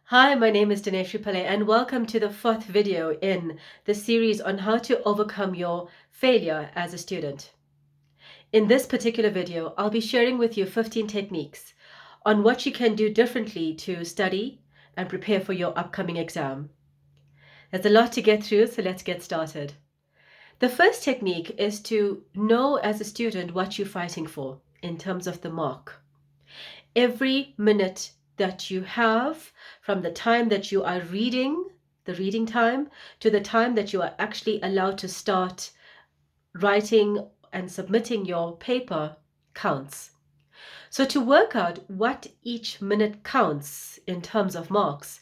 Hi, my name is Dineshrie Pillay, and welcome to the fourth video in the series on how to overcome your failure as a student. In this particular video, I'll be sharing with you 15 techniques on what you can do differently to study and prepare for your upcoming exam. There's a lot to get through, so let's get started. The first technique is to know as a student what you're fighting for in terms of the mark. Every minute that you have from the time that you are reading, the reading time, to the time that you are actually allowed to start writing and submitting your paper counts. So to work out what each minute counts in terms of marks,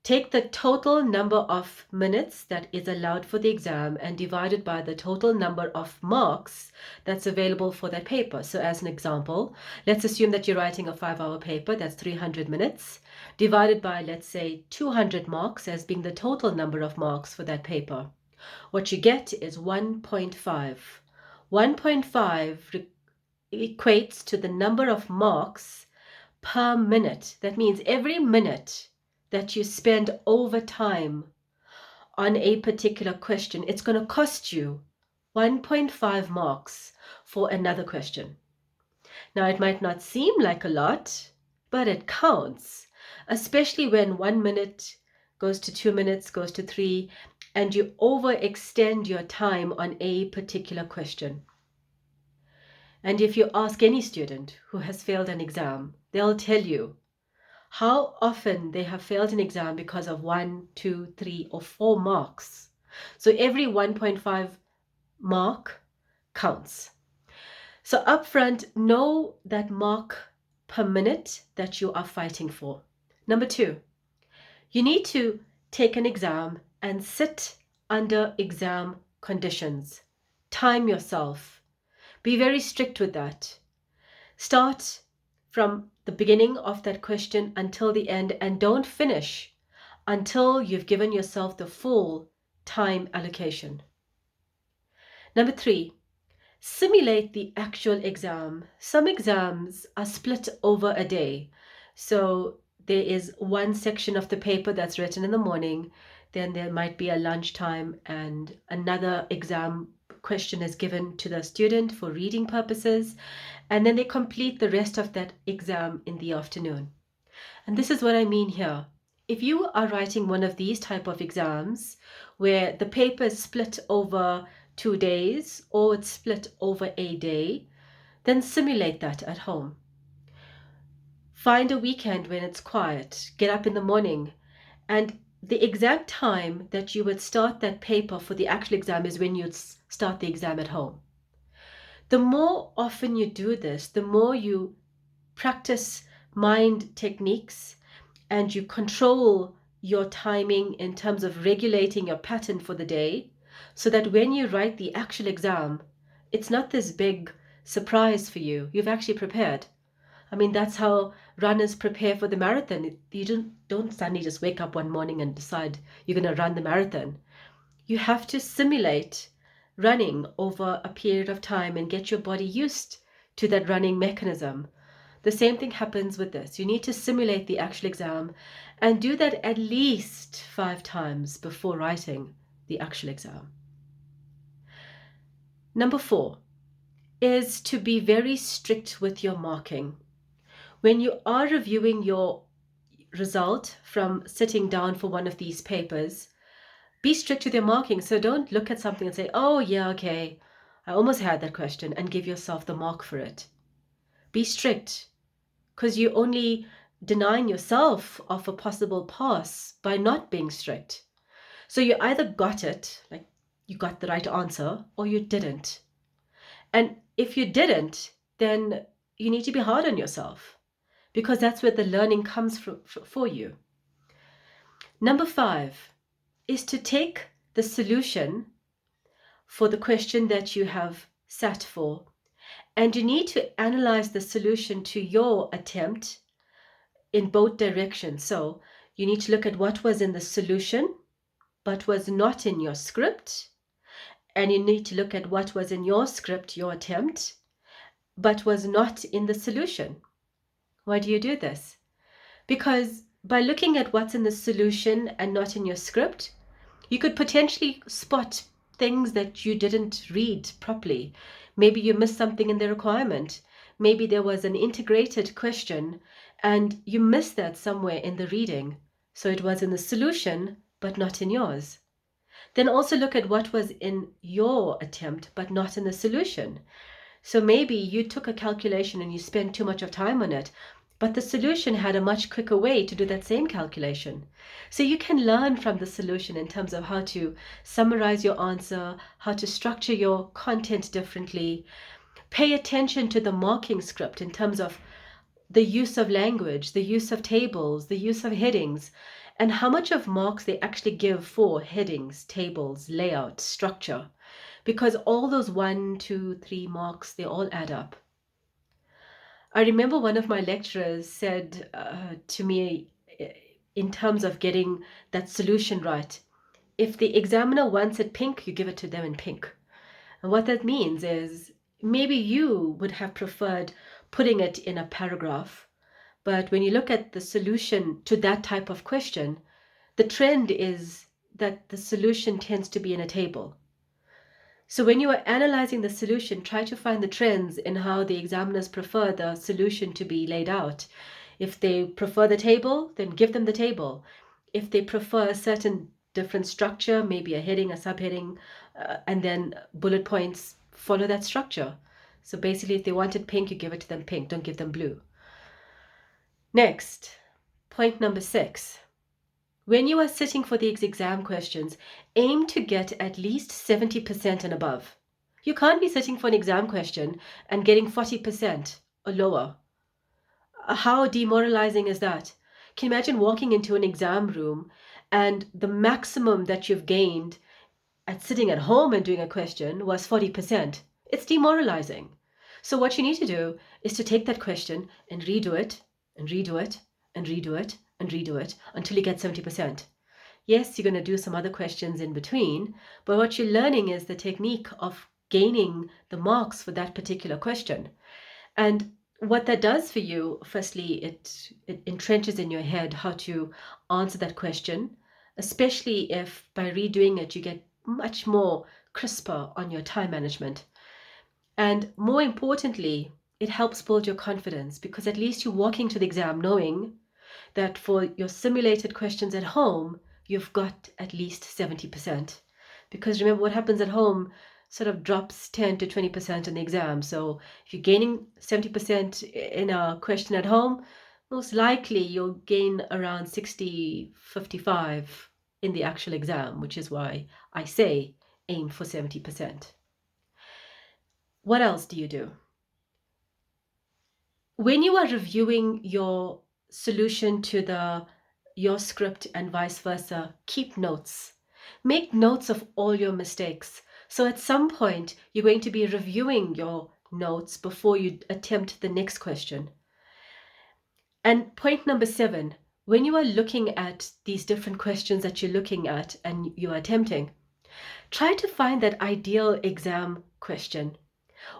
take the total number of minutes that is allowed for the exam and divide it by the total number of marks that's available for that paper. So as an example, let's assume that you're writing a 5-hour paper, that's 300 minutes, divided by, let's say, 200 marks as being the total number of marks for that paper. What you get is 1.5. 1.5 equates to the number of marks per minute. That means every minute that you spend over time on a particular question, it's going to cost you 1.5 marks for another question. Now, it might not seem like a lot, but it counts, especially when 1 minute goes to 2 minutes, goes to 3, and you overextend your time on a particular question. And if you ask any student who has failed an exam, they'll tell you how often they have failed an exam because of 1, 2, 3, or 4 marks. So every 1.5 mark counts. So upfront, know that mark per minute that you are fighting for. Number 2, you need to take an exam and sit under exam conditions. Time yourself. Be very strict with that. Start from the beginning of that question until the end, and don't finish until you've given yourself the full time allocation. Number 3, simulate the actual exam. Some exams are split over a day. So there is one section of the paper that's written in the morning, then there might be a lunchtime, and another exam question is given to the student for reading purposes, and then they complete the rest of that exam in the afternoon. And this is what I mean here. If you are writing one of these type of exams where the paper is split over 2 days or it's split over a day, then simulate that at home. Find a weekend when it's quiet, get up in the morning, and the exact time that you would start that paper for the actual exam is when you'd start the exam at home. The more often you do this, the more you practice mind techniques and you control your timing in terms of regulating your pattern for the day, so that when you write the actual exam, it's not this big surprise for you. You've actually prepared. I mean, that's how runners prepare for the marathon. You don't suddenly just wake up one morning and decide you're going to run the marathon. You have to simulate running over a period of time and get your body used to that running mechanism. The same thing happens with this. You need to simulate the actual exam and do that at least 5 times before writing the actual exam. Number 4 is to be very strict with your marking. When you are reviewing your result from sitting down for one of these papers, be strict with your marking. So don't look at something and say, oh yeah, okay, I almost had that question, and give yourself the mark for it. Be strict, because you're only denying yourself of a possible pass by not being strict. So you either got it, like you got the right answer, or you didn't. And if you didn't, then you need to be hard on yourself, because that's where the learning comes for you. Number 5 is to take the solution for the question that you have sat for, and you need to analyze the solution to your attempt in both directions. So you need to look at what was in the solution but was not in your script, and you need to look at what was in your script, your attempt, but was not in the solution. Why do you do this? Because by looking at what's in the solution and not in your script, you could potentially spot things that you didn't read properly. Maybe you missed something in the requirement. Maybe there was an integrated question and you missed that somewhere in the reading. So it was in the solution, but not in yours. Then also look at what was in your attempt, but not in the solution. So maybe you took a calculation and you spent too much of time on it, but the solution had a much quicker way to do that same calculation. So you can learn from the solution in terms of how to summarize your answer, how to structure your content differently. Pay attention to the marking script in terms of the use of language, the use of tables, the use of headings, and how much of marks they actually give for headings, tables, layout, structure. Because all those 1, 2, 3 marks, they all add up. I remember one of my lecturers said to me, in terms of getting that solution right, if the examiner wants it pink, you give it to them in pink. And what that means is maybe you would have preferred putting it in a paragraph, but when you look at the solution to that type of question, the trend is that the solution tends to be in a table. So when you are analyzing the solution, try to find the trends in how the examiners prefer the solution to be laid out. If they prefer the table, then give them the table. If they prefer a certain different structure, maybe a heading, a subheading, and then bullet points, follow that structure. So basically, if they wanted pink, you give it to them pink, don't give them blue. Next, point number 6. When you are sitting for the exam questions, aim to get at least 70% and above. You can't be sitting for an exam question and getting 40% or lower. How demoralizing is that? Can you imagine walking into an exam room and the maximum that you've gained at sitting at home and doing a question was 40%? It's demoralizing. So what you need to do is to take that question and redo it and redo it and redo it and redo it until you get 70%. Yes, you're going to do some other questions in between, but what you're learning is the technique of gaining the marks for that particular question. And what that does for you, firstly, it entrenches in your head how to answer that question, especially if by redoing it, you get much more crisper on your time management. And more importantly, it helps build your confidence because at least you're walking to the exam knowing that for your simulated questions at home, you've got at least 70%. Because remember, what happens at home sort of drops 10 to 20% in the exam. So if you're gaining 70% in a question at home, most likely you'll gain around 60, 55 in the actual exam, which is why I say aim for 70%. What else do you do? When you are reviewing your solution to your script and vice versa, keep notes. Make notes of all your mistakes. So at some point, you're going to be reviewing your notes before you attempt the next question. And point number 7, when you are looking at these different questions that you're looking at and you're attempting, try to find that ideal exam question.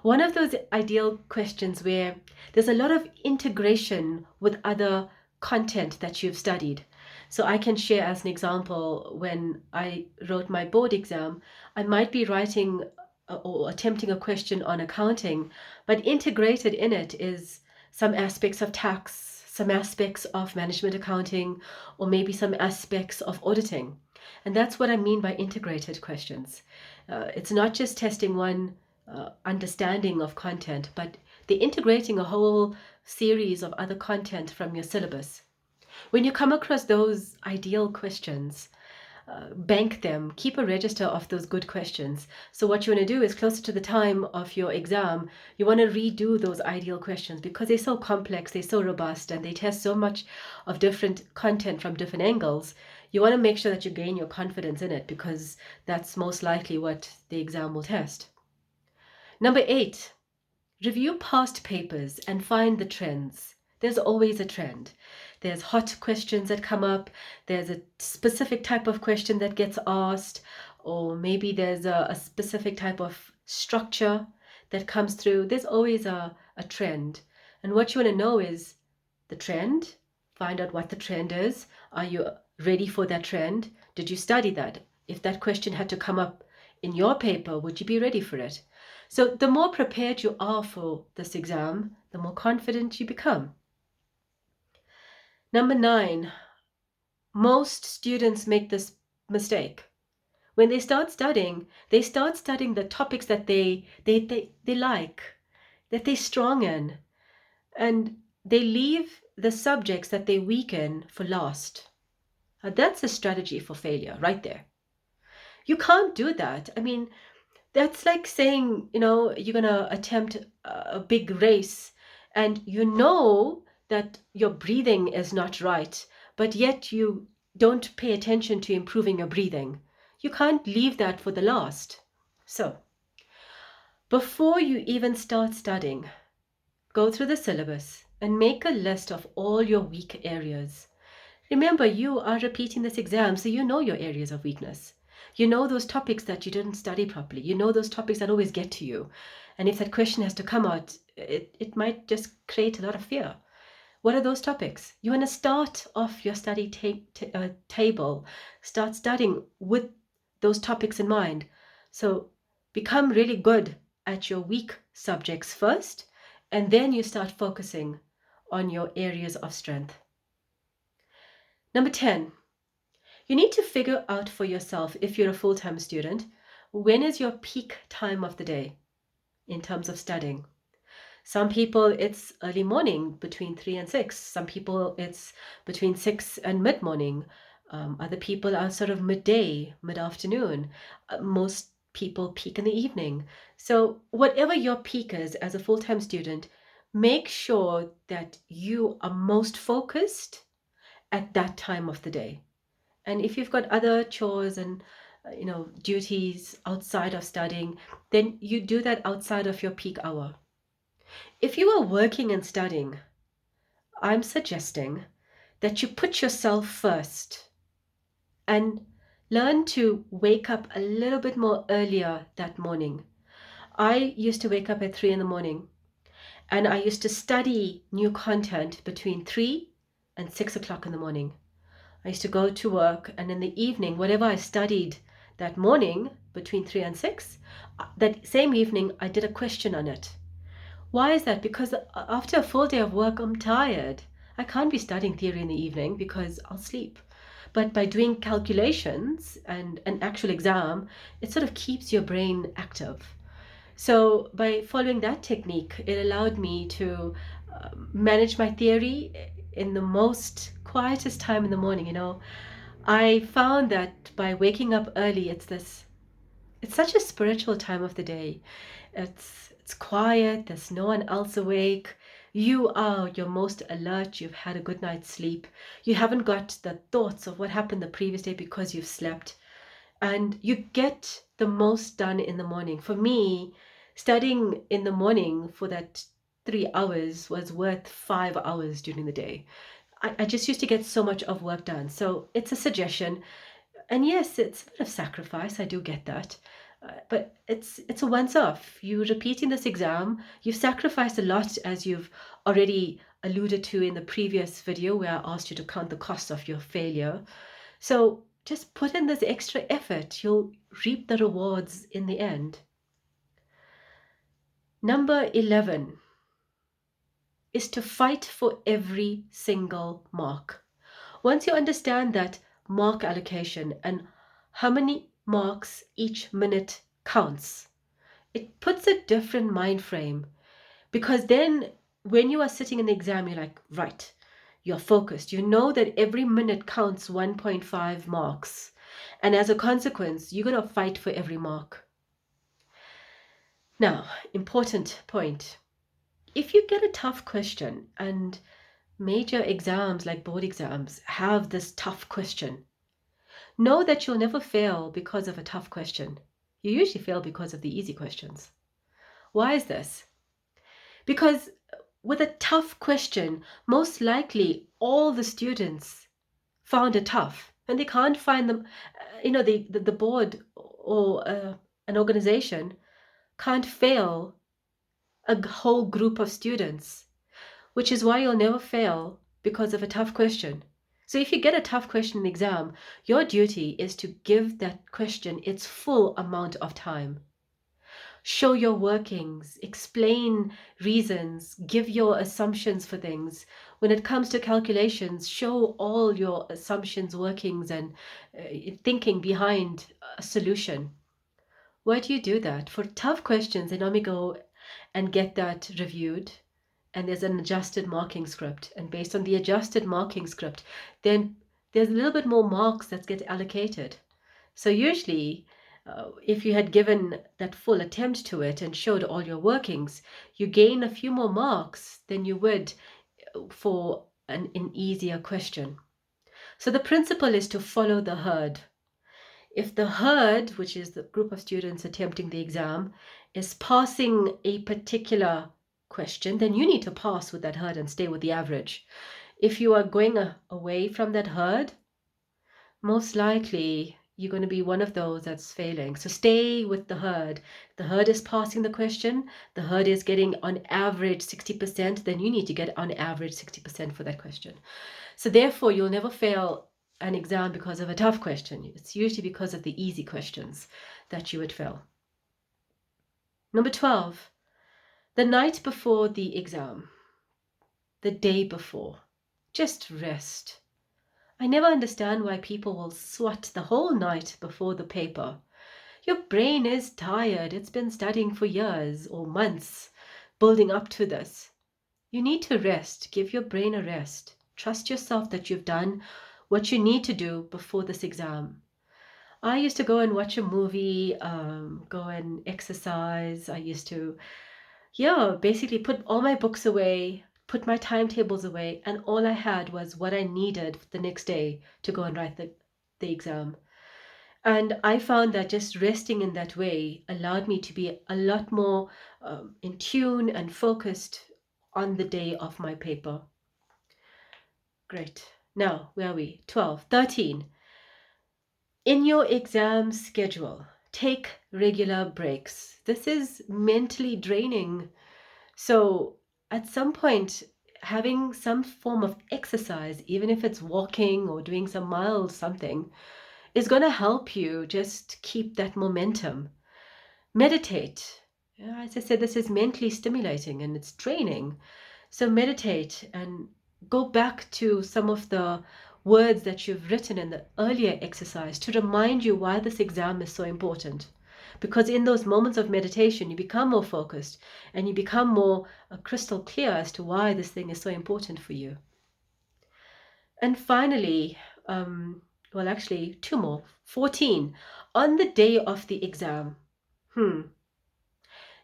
One of those ideal questions where there's a lot of integration with other content that you've studied. So I can share as an example, when I wrote my board exam, I might be writing or attempting a question on accounting, but integrated in it is some aspects of tax, some aspects of management accounting, or maybe some aspects of auditing. And that's what I mean by integrated questions. It's not just testing one understanding of content, but they're integrating a whole series of other content from your syllabus. When you come across those ideal questions, bank them, keep a register of those good questions. So what you want to do is closer to the time of your exam, you want to redo those ideal questions because they're so complex, they're so robust, and they test so much of different content from different angles. You want to make sure that you gain your confidence in it because that's most likely what the exam will test. Number 8, review past papers and find the trends. There's always a trend. There's hot questions that come up. There's a specific type of question that gets asked, or maybe there's a specific type of structure that comes through. There's always a trend. And what you want to know is the trend Find out what the trend is. Are you ready for that trend? Did you study that? If that question had to come up in your paper, would you be ready for it? So the more prepared you are for this exam, the more confident you become. Number 9, most students make this mistake. When they start studying the topics that they like, that they're strong in, and they leave the subjects that they weaken for last. Now, that's a strategy for failure right there. You can't do that. I mean, that's like saying, you're going to attempt a big race and you know that your breathing is not right, but yet you don't pay attention to improving your breathing. You can't leave that for the last. So, before you even start studying, go through the syllabus and make a list of all your weak areas. Remember, you are repeating this exam, so you know your areas of weakness. You know those topics that you didn't study properly. You know those topics that always get to you. And if that question has to come out, it might just create a lot of fear. What are those topics? You want to start off your study table, start studying with those topics in mind. So become really good at your weak subjects first, and then you start focusing on your areas of strength. Number 10, you need to figure out for yourself, if you're a full-time student, when is your peak time of the day in terms of studying. Some people it's early morning between 3 and 6. Some people it's between 6 and mid-morning. Other people are sort of midday, mid-afternoon. Most people peak in the evening. So whatever your peak is as a full-time student, make sure that you are most focused at that time of the day. And if you've got other chores and duties outside of studying, then you do that outside of your peak hour. If you are working and studying, I'm suggesting that you put yourself first and learn to wake up a little bit more earlier that morning. I used to wake up at 3 in the morning and I used to study new content between 3 and 6 o'clock in the morning. I used to go to work, and in the evening, whatever I studied that morning between 3 and 6, that same evening I did a question on it. Why is that? Because after a full day of work, I'm tired. I can't be studying theory in the evening because I'll sleep. But by doing calculations and an actual exam, it sort of keeps your brain active. So by following that technique, it allowed me to manage my theory in the most quietest time in the morning. I found that by waking up early, it's such a spiritual time of the day. It's quiet, there's no one else awake. You are your most alert, you've had a good night's sleep. You haven't got the thoughts of what happened the previous day because you've slept. And you get the most done in the morning. For me, studying in the morning for that 3 hours was worth 5 hours during the day. I just used to get so much of work done. So it's a suggestion. And yes, it's a bit of sacrifice. I do get that. But it's a once off. You're repeating this exam. You've sacrificed a lot, as you've already alluded to in the previous video where I asked you to count the cost of your failure. So just put in this extra effort. You'll reap the rewards in the end. Number 11 is to fight for every single mark. Once you understand that mark allocation and how many marks each minute counts, it puts a different mind frame, because then when you are sitting in the exam, you're like, right, you're focused. You know that every minute counts 1.5 marks. And as a consequence, you're going to fight for every mark. Now, important point. If you get a tough question, and major exams like board exams have this tough question, know that you'll never fail because of a tough question. You usually fail because of the easy questions. Why is this? Because with a tough question, most likely all the students found it tough and they can't find them. The board or an organization can't fail a whole group of students, which is why you'll never fail because of a tough question. So if you get a tough question in the exam, your duty is to give that question its full amount of time. Show your workings, explain reasons, give your assumptions for things. When it comes to calculations, show all your assumptions, workings, and thinking behind a solution. Why do you do that? For tough questions, they normally go and get that reviewed, and there's an adjusted marking script. And based on the adjusted marking script, then there's a little bit more marks that get allocated. So usually, if you had given that full attempt to it and showed all your workings, you gain a few more marks than you would for an easier question. So the principle is to follow the herd. If the herd, which is the group of students attempting the exam, is passing a particular question, then you need to pass with that herd and stay with the average. If you are going away from that herd, most likely you're going to be one of those that's failing. So stay with the herd. The herd is passing the question. The herd is getting on average 60%. Then you need to get on average 60% for that question. So therefore, you'll never fail an exam because of a tough question. It's usually because of the easy questions that you would fail. Number 12, the night before the exam, the day before, just rest. I never understand why people will swat the whole night before the paper. Your brain is tired. It's been studying for years or months, building up to this. You need to rest. Give your brain a rest. Trust yourself that you've done what you need to do before this exam. I used to go and watch a movie, go and exercise. I used to, basically put all my books away, put my timetables away, and all I had was what I needed the next day to go and write the exam. And I found that just resting in that way allowed me to be a lot more in tune and focused on the day of my paper. Great. Now, where are we? 12. 13. In your exam schedule, take regular breaks. This is mentally draining. So at some point, having some form of exercise, even if it's walking or doing some mild something, is going to help you just keep that momentum. Meditate. As I said, this is mentally stimulating and it's draining. So meditate and go back to some of the words that you've written in the earlier exercise to remind you why this exam is so important. Because in those moments of meditation, you become more focused and you become more crystal clear as to why this thing is so important for you. And finally, actually, two more. 14. On the day of the exam,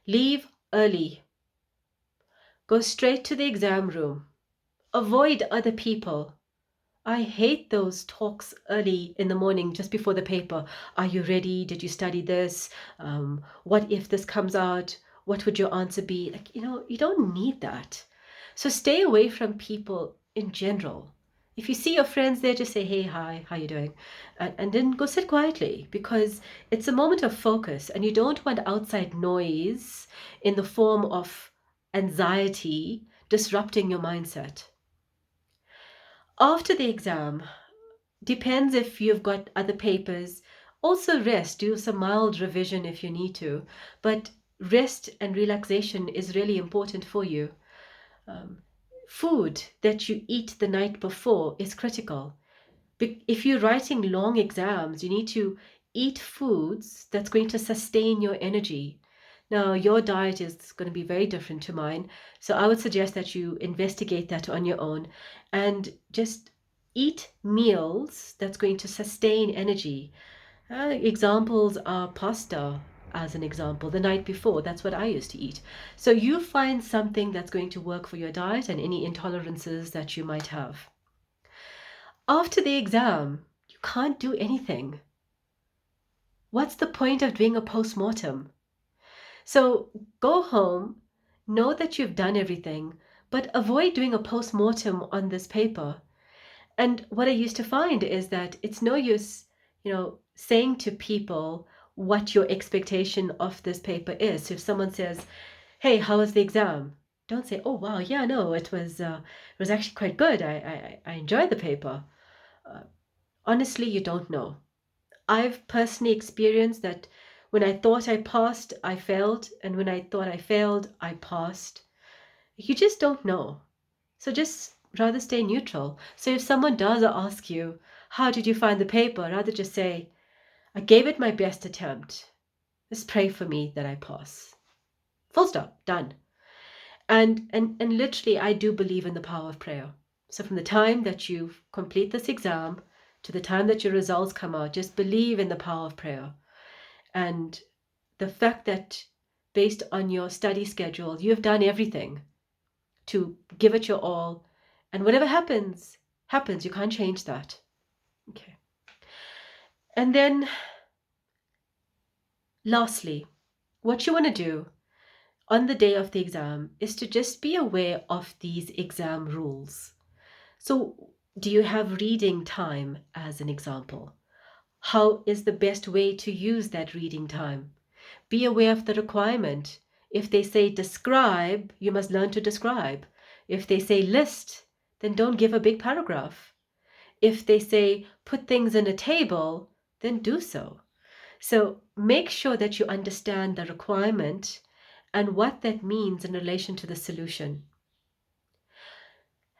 leave early. Go straight to the exam room. Avoid other people. I hate those talks early in the morning just before the paper. Are you ready? Did you study this? What if this comes out? What would your answer be? You don't need that. So stay away from people in general. If you see your friends there, just say, hey, hi, how you doing? And then go sit quietly because it's a moment of focus and you don't want outside noise in the form of anxiety disrupting your mindset. After the exam, depends if you've got other papers. Also rest, do some mild revision if you need to, but rest and relaxation is really important for you. Food that you eat the night before is critical. If you're writing long exams, you need to eat foods that's going to sustain your energy. Now, your diet is going to be very different to mine, so I would suggest that you investigate that on your own and just eat meals that's going to sustain energy. Examples are pasta, as an example, the night before. That's what I used to eat. So you find something that's going to work for your diet and any intolerances that you might have. After the exam, you can't do anything. What's the point of doing a post-mortem? So go home, know that you've done everything, but avoid doing a post-mortem on this paper. And what I used to find is that it's no use, saying to people what your expectation of this paper is. So if someone says, hey, how was the exam? Don't say, "Oh wow, yeah, no, it was actually quite good. I enjoyed the paper." Uh, Honestly, you don't know. I've personally experienced that when I thought I passed, I failed, and when I thought I failed, I passed. You just don't know. So just rather stay neutral. So if someone does ask you, "How did you find the paper?" rather just say, "I gave it my best attempt. Just pray for me that I pass." Full stop, done. And literally, I do believe in the power of prayer. So from the time that you complete this exam to the time that your results come out, just believe in the power of prayer. And the fact that based on your study schedule, you have done everything to give it your all, and whatever happens, happens. You can't change that. Okay. And then lastly, what you want to do on the day of the exam is to just be aware of these exam rules. So, do you have reading time as an example? How is the best way to use that reading time? Be aware of the requirement. If they say describe, you must learn to describe. If they say list, then don't give a big paragraph. If they say put things in a table, then do so. So make sure that you understand the requirement and what that means in relation to the solution.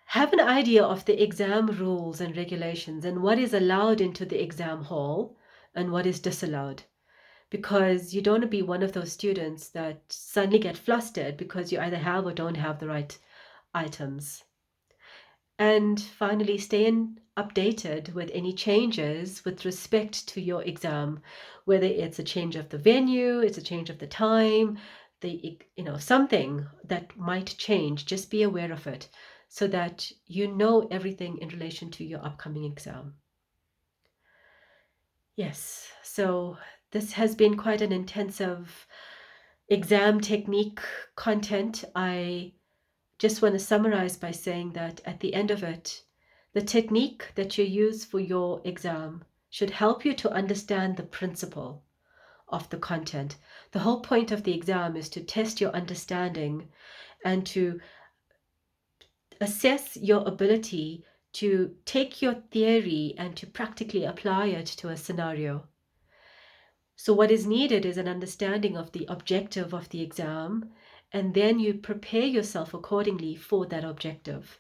Have an idea of the exam rules and regulations and what is allowed into the exam hall and what is disallowed. Because you don't want to be one of those students that suddenly get flustered because you either have or don't have the right items. And finally, updated with any changes with respect to your exam, whether it's a change of the venue, it's a change of the time, something that might change. Just be aware of it so that you know everything in relation to your upcoming exam. Yes, so this has been quite an intensive exam technique content. I just want to summarize by saying that at the end of it, the technique that you use for your exam should help you to understand the principle of the content. The whole point of the exam is to test your understanding and to assess your ability to take your theory and to practically apply it to a scenario. So, what is needed is an understanding of the objective of the exam, and then you prepare yourself accordingly for that objective.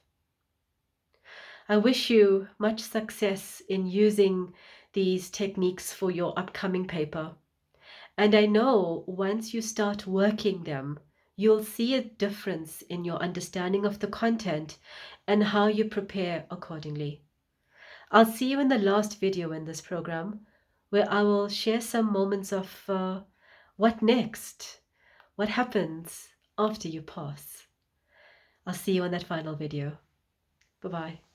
I wish you much success in using these techniques for your upcoming paper. And I know once you start working them, you'll see a difference in your understanding of the content and how you prepare accordingly. I'll see you in the last video in this program, where I will share some moments of what next, what happens after you pass. I'll see you in that final video. Bye-bye.